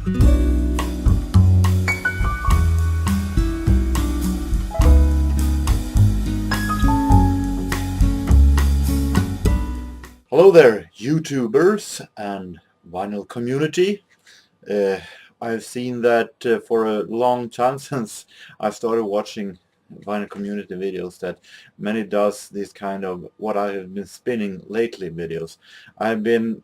Hello there, YouTubers and vinyl community. Uh, I've seen that for a long time since I started watching vinyl community videos that many does this kind of what I have been spinning lately videos. I've been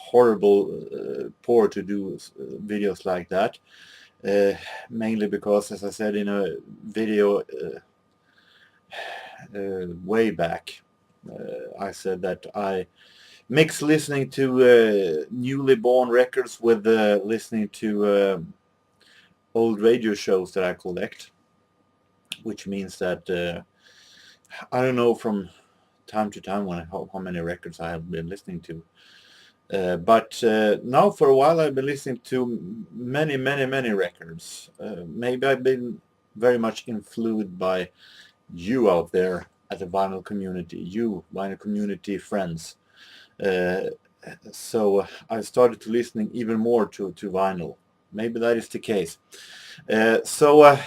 horrible poor to do videos like that, mainly because, as I said in a video way back, I said that I mix listening to newly born records with listening to old radio shows that I collect, which means that I don't know from time to time how many records I have been listening to. But now for a while I've been listening to many records. Maybe I've been very much influenced by you out there at the vinyl community, you vinyl community friends. Uh, so I started to listening even more to vinyl. Maybe that is the case. So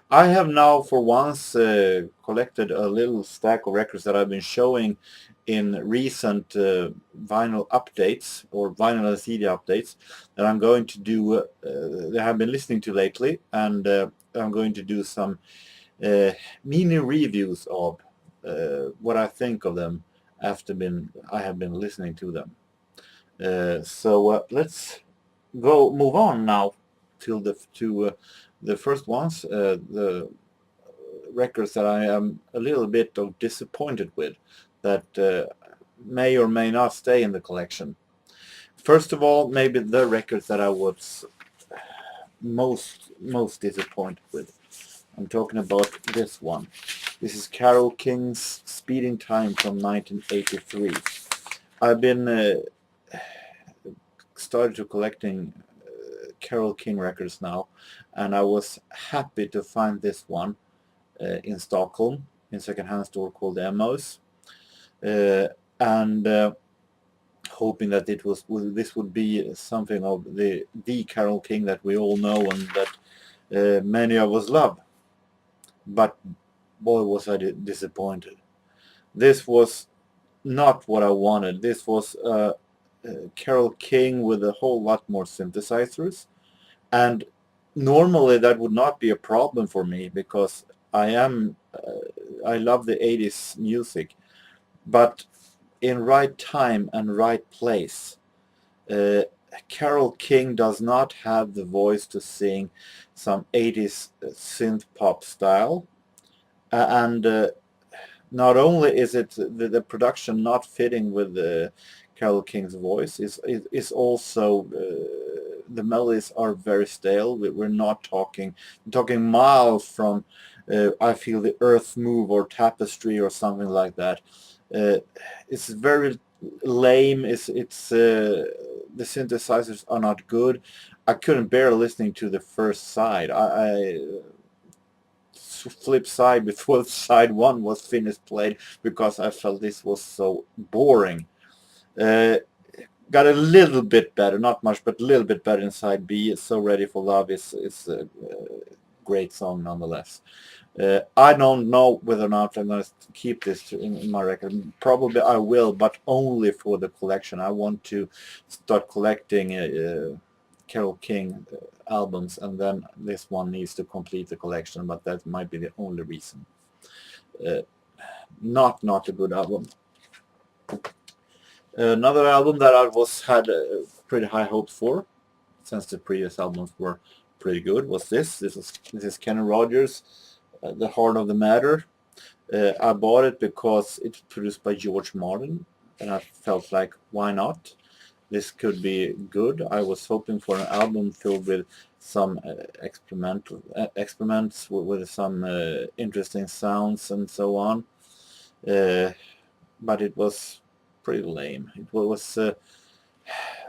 I have now for once collected a little stack of records that I've been showing in recent vinyl updates or vinyl LCD updates that I'm going to do, that I've been listening to lately, and I'm going to do some mini reviews of what I think of them after I have been listening to them. So let's move on now to the first ones, the records that I am a little bit disappointed with, that may or may not stay in the collection. First of all, maybe the records that I was most disappointed with. I'm talking about this one. This is Carole King's Speeding Time from 1983. I've been started to collecting Carole King records now, and I was happy to find this one in Stockholm in a second-hand store called Emmaus, and hoping that this would be something of the Carole King that we all know and that many of us love. But boy, was I disappointed. This was not what I wanted. This was Carole King with a whole lot more synthesizers, and normally that would not be a problem for me because I love the 80s music, but in right time and right place, Carole King does not have the voice to sing some 80s synth pop style, and not only is it the production not fitting with Carole King's voice, is also the melodies are very stale. We're not talking miles from I Feel the Earth Move or Tapestry or something like that. It's very lame. It's the synthesizers are not good. I couldn't bear listening to the first side. I flip side before side one was finished played because I felt this was so boring. Got a little bit better, not much, but a little bit better in side B. So Ready for Love is a great song nonetheless. I don't know whether or not I'm going to keep this in my record. Probably I will, but only for the collection. I want to start collecting Carole King albums, and then this one needs to complete the collection, but that might be the only reason. Not a good album. Another album that I had pretty high hopes for, since the previous albums were pretty good, was this. This is Kenny Rogers, The Heart of the Matter. I bought it because it's produced by George Martin, and I felt like, why not? This could be good. I was hoping for an album filled with some experiments with some interesting sounds and so on. But it was pretty lame. It was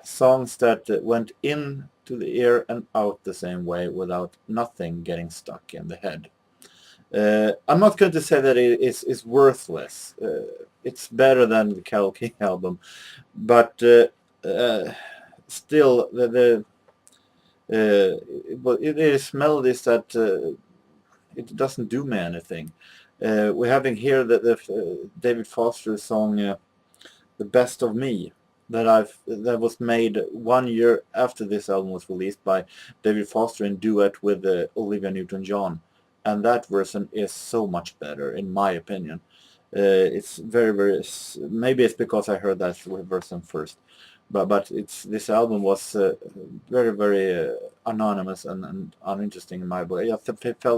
songs that went in to the ear and out the same way without nothing getting stuck in the head. I'm not going to say that it is worthless. It's better than the Carole King album, but still But it is melodies that it doesn't do me anything. We're having here the David Foster song "The Best of Me" that was made 1 year after this album was released by David Foster in duet with Olivia Newton-John, and that version is so much better in my opinion. It's very maybe it's because I heard that version first, but it's this album was very anonymous and uninteresting in my way. I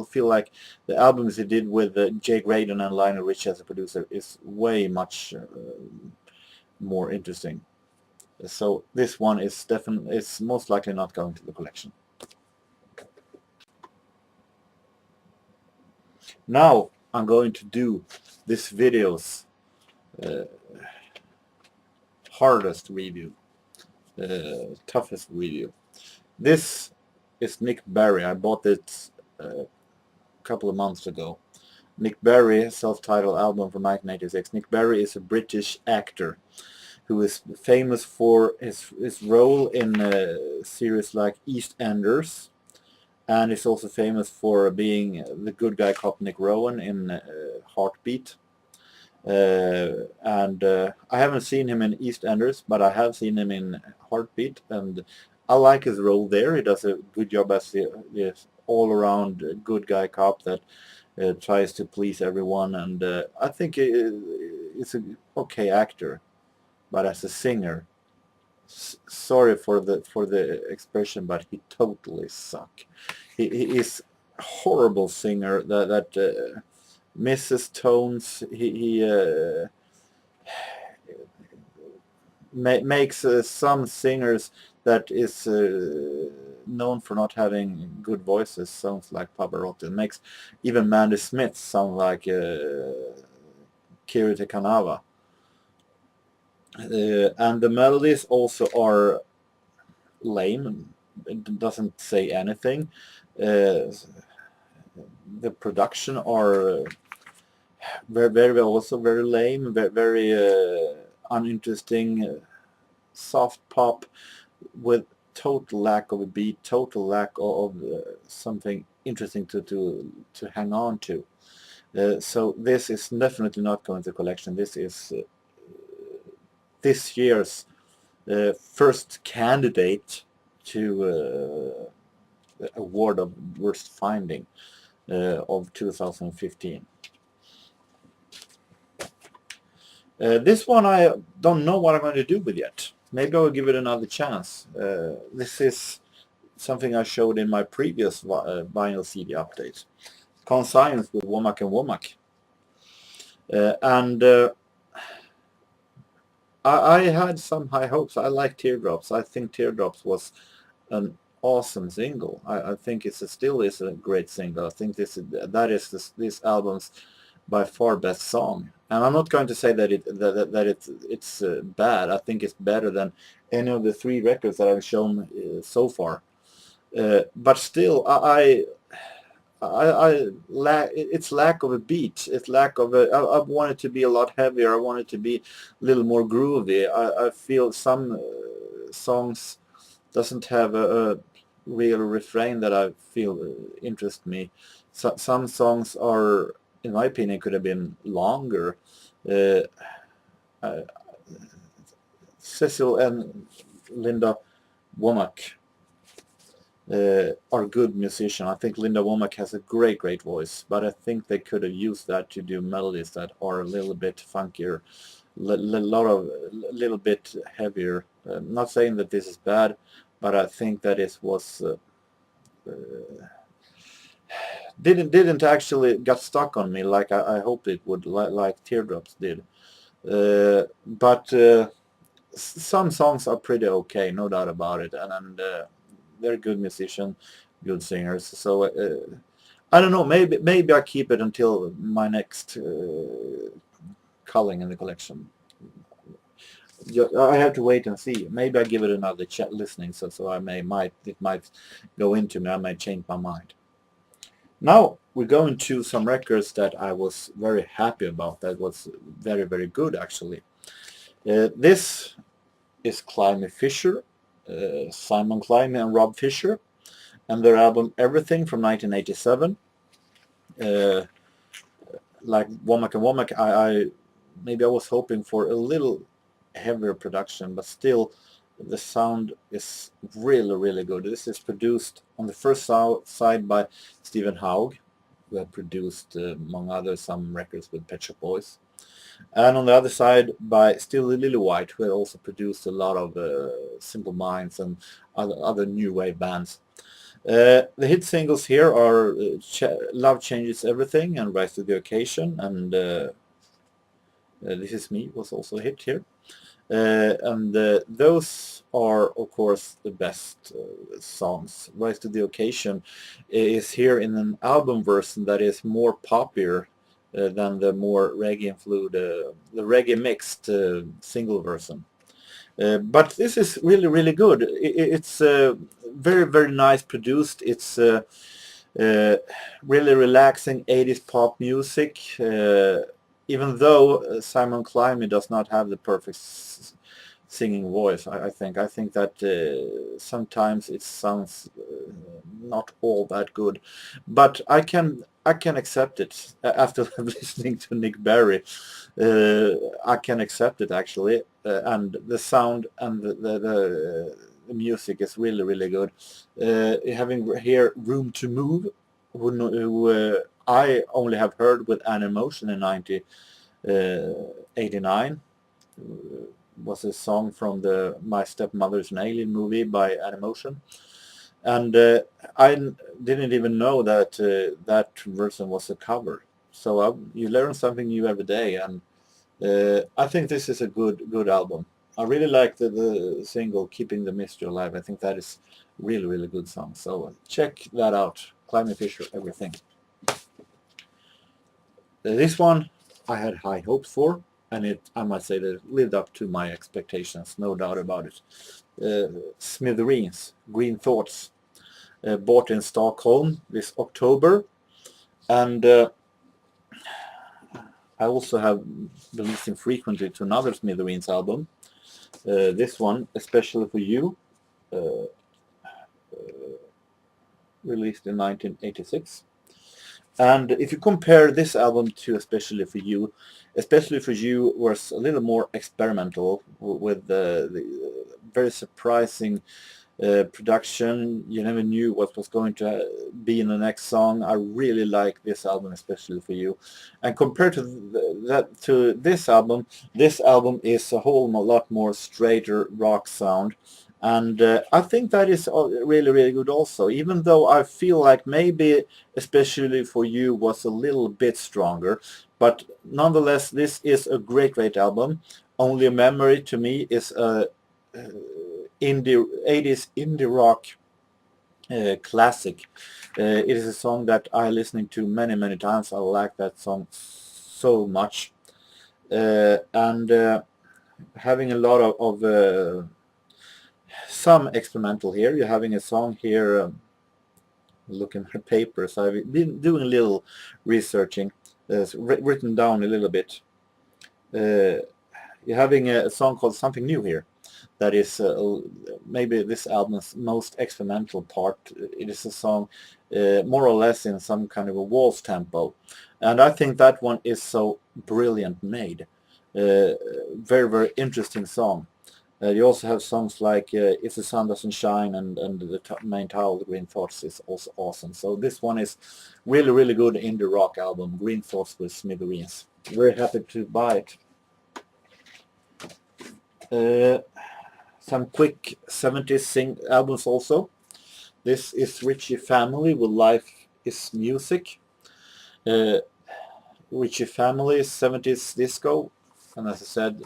feel like the albums he did with Jay Graydon and Lionel Richie as a producer is way much more interesting. So this one is definitely, it's most likely not going to the collection. Now I'm going to do this video's hardest review, toughest review. This is Nick Berry. I bought it a couple of months ago. Nick Berry, self-titled album from 1986. Nick Berry is a British actor who is famous for his role in series like EastEnders, and is also famous for being the good guy cop Nick Rowan in Heartbeat. And I haven't seen him in EastEnders, but I have seen him in Heartbeat, and I like his role there. He does a good job as the all-around good guy cop that tries to please everyone, and I think it's an okay actor. But as a singer, sorry for the expression, but he totally suck. He is a horrible singer that misses tones. He makes some singers that is known for not having good voices sounds like Pavarotti. It makes even Mandy Smith sound like Kirite Kanava. And the melodies also are lame. It doesn't say anything. The production are very also very lame, very uninteresting, soft pop with total lack of a beat, total lack of something interesting to hang on to. So this is definitely not going to the collection. This is this year's first candidate to the award of worst finding of 2015. This one I don't know what I'm going to do with yet. Maybe I'll give it another chance. This is something I showed in my previous vinyl CD update. Conscience with Warmack and Womack. I had some high hopes. I like Teardrops. I think Teardrops was an awesome single. I think it still is a great single. I think this album's by far best song. And I'm not going to say that it's bad. I think it's better than any of the 3 records that I've shown so far. But still, it's lack of a beat. It's lack of a. I want it to be a lot heavier. I want it to be a little more groovy. I feel some songs doesn't have a real refrain that I feel interest me. Some songs are, in my opinion, could have been longer. Cecil and Linda Womack are good musicians. I think Linda Womack has a great voice, but I think they could have used that to do melodies that are a little bit funkier, little bit heavier. Not saying that this is bad, but I think that it was didn't actually got stuck on me like I hoped it would, like Teardrops did. But some songs are pretty okay, no doubt about it, and they're good musicians, good singers. So I don't know. Maybe I keep it until my next culling in the collection. I have to wait and see. Maybe I give it another listening, so it might go into me. I might change my mind. Now we're going to some records that I was very happy about. That was very good actually. This is Climie Fisher, Simon Climie and Rob Fisher. and their album Everything from 1987. Like Warmack and Womack, maybe I was hoping for a little heavier production, but still the sound is really, really good. This is produced on the first side by Stephen Haug, who had produced, among others, some records with Pet Shop Boys. And on the other side by Still Lillywhite, who had also produced a lot of Simple Minds and other new wave bands. The hit singles here are Love Changes Everything and Rise to the Occasion, and This Is Me was also a hit here. And those are, of course, the best songs. Rise to the Occasion is here in an album version that is more poppier than the more reggae-influenced, the reggae-mixed single version. But this is really, really good. It's very, very nice produced. It's really relaxing 80s pop music. Even though Simon Climie does not have the perfect singing voice, I think that sometimes it sounds not all that good, but I can accept it after listening to Nick Berry. I can accept it actually, and the sound and the music is really, really good. Having here Room to Move, who I only have heard with Animotion in 1989. Was a song from the My Stepmother's an Alien movie by Animotion, and I didn't even know that that version was a cover. So you learn something new every day, and I think this is a good album. I really like the single Keeping the Mystery Alive. I think that is really, really good song. So check that out. Climie Fisher, Everything. This one I had high hopes for, and I must say that it lived up to my expectations, no doubt about it. Smithereens, Green Thoughts, bought in Stockholm this October, and I also have been listening frequently to another Smithereens album. This one, Especially for You, released in 1986. And if you compare this album to Especially for You was a little more experimental with the very surprising production. You never knew what was going to be in the next song. I really like this album, Especially for You. And compared to this album is a whole lot more straighter rock sound. And I think that is really, really good also, even though I feel like maybe Especially for You was a little bit stronger. But nonetheless, this is a great, great album. Only a Memory to me is a 80s indie rock classic. It is a song that I listening to many, many times. I like that song so much. And having a lot of some experimental here. You're having a song here, looking at papers. I've been doing a little researching, written down a little bit. You're having a song called Something New here. That is maybe this album's most experimental part. It is a song more or less in some kind of a waltz tempo. And I think that one is so brilliant made. Very, very interesting song. You also have songs like If the Sun Doesn't Shine and the main title, The Green Thoughts, is also awesome. So this one is really, really good indie rock album, Green Thoughts with Smithereens. Very happy to buy it. Some quick 70s albums also. This is Richie Family with Life is Music. Richie Family, 70s disco. And as I said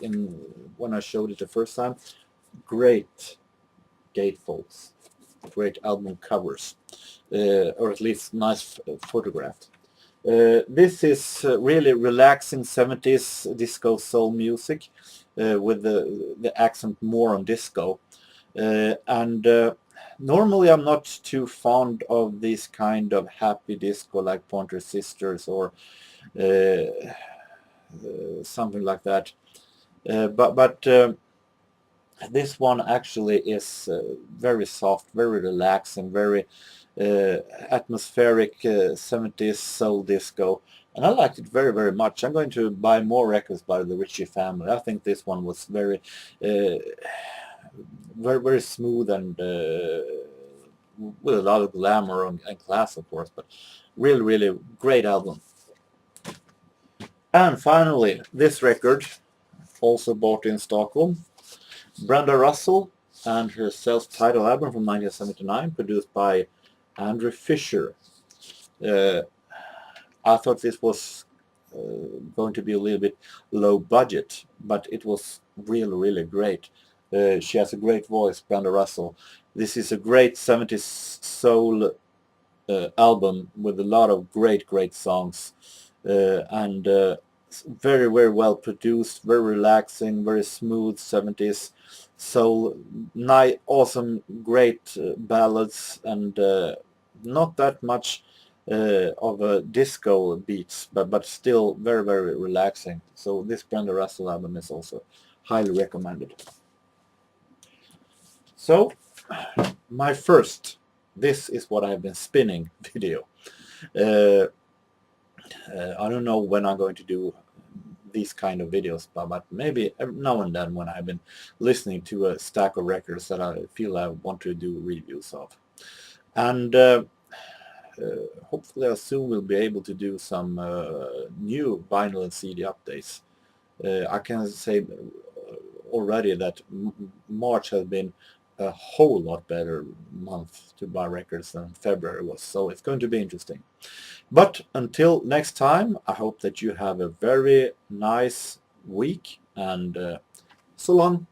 when I showed it the first time, great gatefolds, great album covers, or at least nice photographed. This is really relaxing 70s disco soul music with the accent more on disco. And normally I'm not too fond of this kind of happy disco like Pointer Sisters or something like that. But This one actually is very soft, very relaxing, very atmospheric 70s soul disco, and I liked it very, very much. I'm going to buy more records by the Richie Family. I think this one was very very, very smooth and with a lot of glamour and class, of course, but really, really great album. And finally, this record, also bought in Stockholm, Brenda Russell and her self-titled album from 1979, produced by Andrew Fisher. I thought this was going to be a little bit low budget, but it was really, really great. She has a great voice, Brenda Russell. This is a great 70s soul album with a lot of great, great songs, and very, very well produced, very relaxing, very smooth 70s soul, nice, awesome, great ballads, and not that much of a disco beats, but still very, very relaxing. So this Brenda Russell album is also highly recommended. So my first, this is what I have been spinning video. I don't know when I'm going to do these kind of videos, but maybe now and then when I've been listening to a stack of records that I feel I want to do reviews of. And hopefully I soon will be able to do some new vinyl and CD updates. I can say already that March has been a whole lot better month to buy records than February was, so it's going to be interesting. But until next time, I hope that you have a very nice week, and so long.